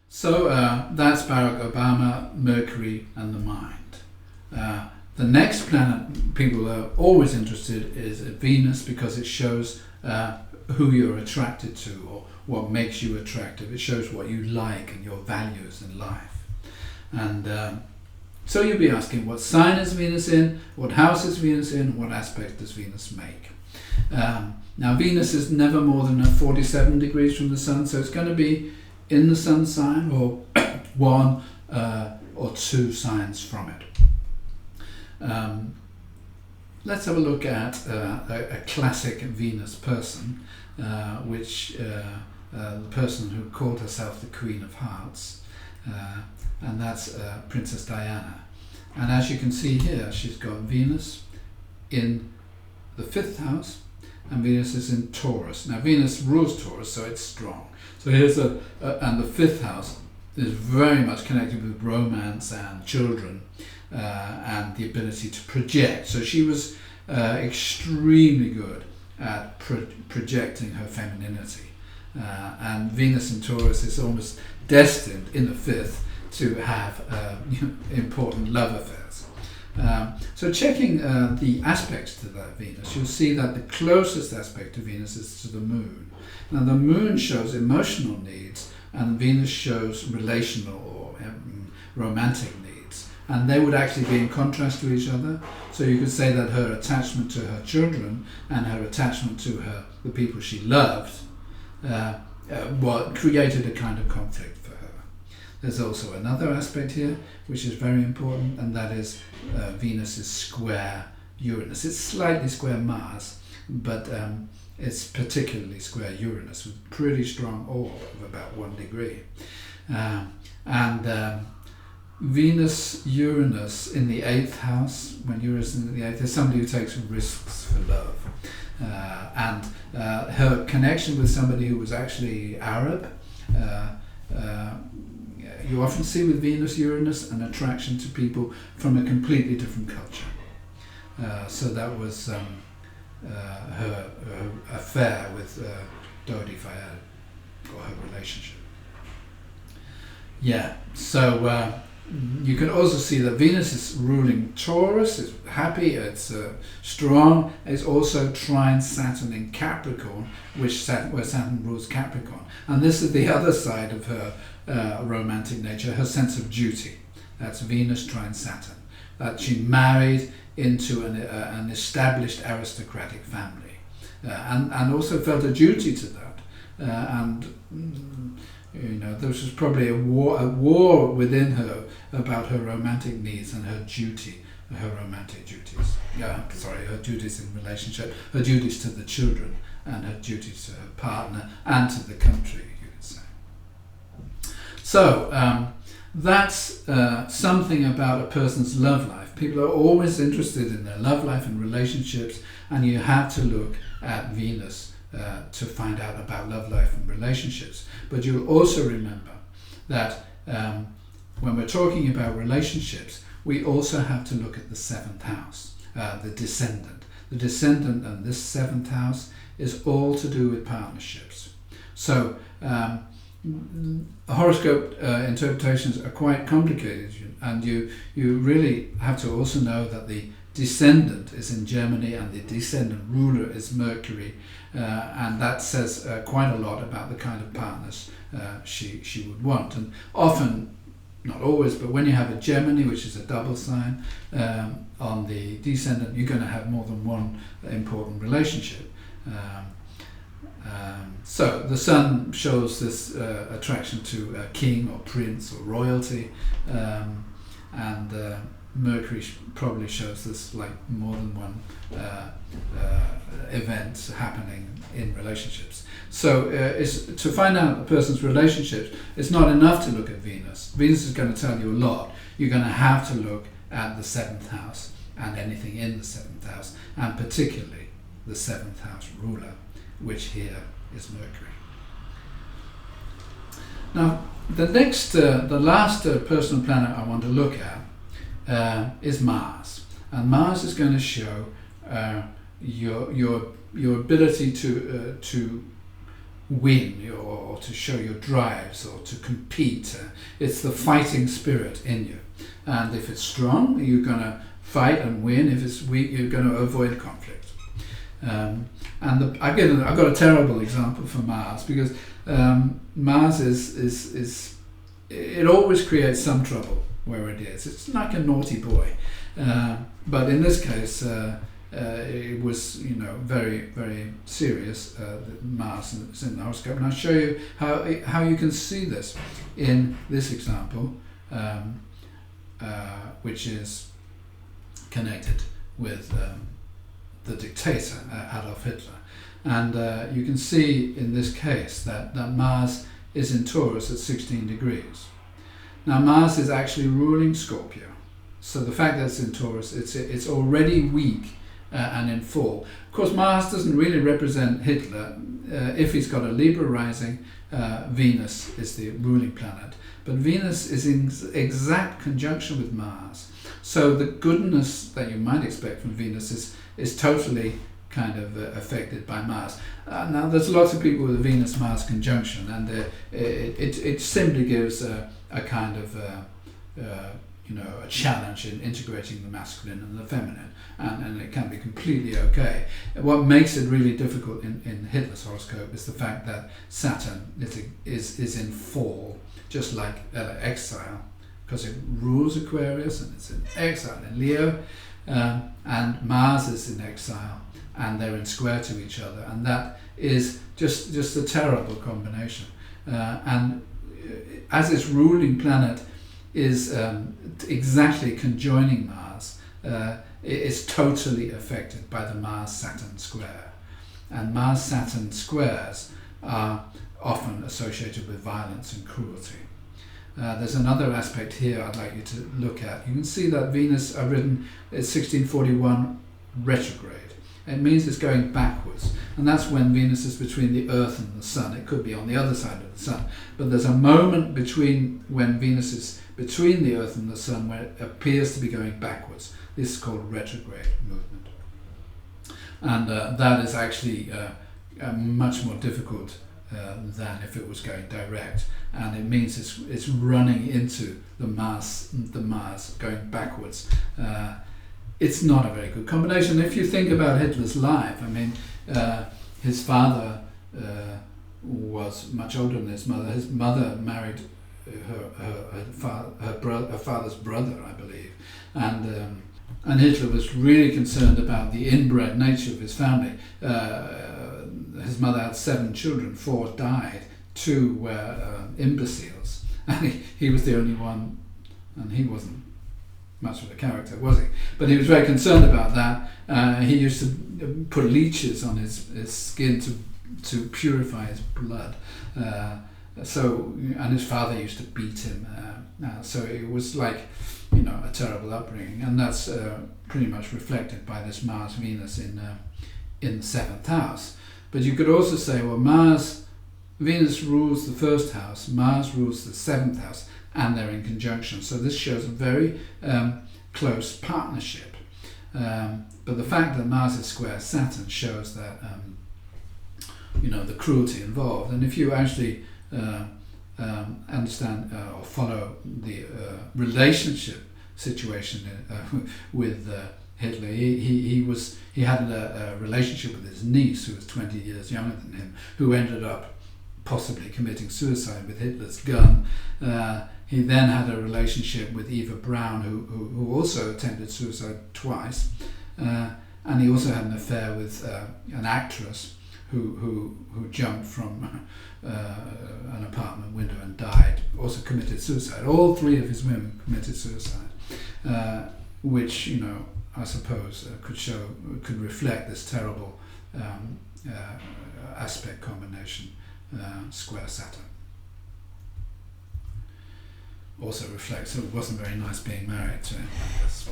So that's Barack Obama, Mercury, and the mind. The next planet people are always interested is Venus, because it shows who you're attracted to or what makes you attractive. It shows what you like and your values in life. And so you'll be asking, what sign is Venus in? What house is Venus in? What aspect does Venus make? Now Venus is never more than 47 degrees from the Sun, so it's going to be in the Sun sign or one or two signs from it. Let's have a look at a classic Venus person, the person who called herself the Queen of Hearts, and that's Princess Diana. And as you can see here, she's got Venus in the 5th house, and Venus is in Taurus. Now Venus rules Taurus, so it's strong. So here's and the 5th house is very much connected with romance and children and the ability to project. So she was extremely good at projecting her femininity. And Venus in Taurus is almost destined in the 5th to have important love affairs. So checking the aspects to that Venus, you'll see that the closest aspect to Venus is to the Moon. Now the Moon shows emotional needs, and Venus shows relational or romantic needs, and they would actually be in contrast to each other. So you could say that her attachment to her children and her attachment to the people she loved created a kind of conflict for her. There's also another aspect here which is very important, and that is Venus is square Uranus. It's slightly square Mars, but it's particularly square Uranus with pretty strong orb of about 1 degree. Venus-Uranus in the 8th house, when Uranus is in the 8th, is somebody who takes risks for love. And her connection with somebody who was actually Arab, you often see with Venus-Uranus an attraction to people from a completely different culture. So that was her affair with Dodi Fayed, or her relationship. Yeah, so you can also see that Venus is ruling Taurus. It's happy, it's strong. It's also trine Saturn in Capricorn, where Saturn rules Capricorn. And this is the other side of her romantic nature, her sense of duty. That's Venus trine Saturn. That she married into an established aristocratic family, and also felt a duty to that. There was probably a war within her about her romantic needs and her duty, her romantic duties. Her duties in relationship, her duties to the children, and her duties to her partner and to the country, you could say. So that's something about a person's love life. People are always interested in their love life and relationships, and you have to look at Venus to find out about love life and relationships. But you'll also remember that when we're talking about relationships, we also have to look at the 7th house, the descendant. The descendant and this 7th house is all to do with partnerships. So horoscope interpretations are quite complicated, and you really have to also know that the descendant is in Germany and the descendant ruler is Mercury, and that says quite a lot about the kind of partners she would want. And often, not always, but when you have a Gemini, which is a double sign, on the descendant, you're going to have more than one important relationship. So the Sun shows this attraction to a king or prince or royalty, and Mercury probably shows this like more than one event happening in relationships. So to find out a person's relationships, it's not enough to look at Venus. Venus is going to tell you a lot. You're going to have to look at the 7th house and anything in the 7th house, and particularly the 7th house ruler, which here is Mercury. Now, the last personal planet I want to look at is Mars, and Mars is going to show your ability to win or to show your drives or to compete. It's the fighting spirit in you. And if it's strong, you're going to fight and win. If it's weak, you're going to avoid conflict. I've got a terrible example for Mars, because Mars is it always creates some trouble where it is. It's like a naughty boy, but in this case, it was very, very serious. Mars is in the horoscope, and I'll show you how you can see this in this example, which is connected with the dictator Adolf Hitler. And you can see in this case that Mars is in Taurus at 16 degrees. Now Mars is actually ruling Scorpio, so the fact that it's in Taurus, it's already weak and in fall. Of course, Mars doesn't really represent Hitler. If he's got a Libra rising, Venus is the ruling planet, but Venus is in exact conjunction with Mars. So the goodness that you might expect from Venus is totally kind of affected by Mars. Now there's lots of people with a Venus-Mars conjunction, and it simply gives a kind of a challenge in integrating the masculine and the feminine, and it can be completely okay. What makes it really difficult in Hitler's horoscope is the fact that Saturn is in fall, just like exile, because it rules Aquarius and it's in exile in Leo, and Mars is in exile, and they're in square to each other, and that is just a terrible combination. And as its ruling planet is exactly conjoining Mars, it is totally affected by the Mars-Saturn square. And Mars-Saturn squares are often associated with violence and cruelty. There's another aspect here I'd like you to look at. You can see that Venus, I've written, is 1641 retrograde. It means it's going backwards, and that's when Venus is between the Earth and the Sun. It could be on the other side of the Sun, but there's a moment between when Venus is between the Earth and the Sun where it appears to be going backwards. This is called retrograde movement, and that is actually much more difficult than if it was going direct, and it means it's running into the Mars going backwards. It's not a very good combination. If you think about Hitler's life, I mean, his father was much older than his mother. His mother married her father's brother, I believe, and Hitler was really concerned about the inbred nature of his family. His mother had 7 children, 4 died, 2 were imbeciles, and he was the only one, and he wasn't much of a character, was he? But he was very concerned about that. He used to put leeches on his skin to purify his blood. And his father used to beat him. So it was like, a terrible upbringing, and that's pretty much reflected by this Mars-Venus in the 7th house. But you could also say, well, Venus rules the 1st house, Mars rules the 7th house, and they're in conjunction. So this shows a very close partnership. But the fact that Mars is square Saturn shows that the cruelty involved. And if you actually understand or follow the relationship situation with Hitler, he had a relationship with his niece, who was 20 years younger than him, who ended up possibly committing suicide with Hitler's gun. He then had a relationship with Eva Braun, who also attempted suicide twice, and he also had an affair with an actress who jumped from an apartment window and died, also committed suicide. All 3 of his women committed suicide, which I suppose could reflect this terrible aspect combination, square Saturn. Also reflects that it wasn't very nice being married to him, I guess.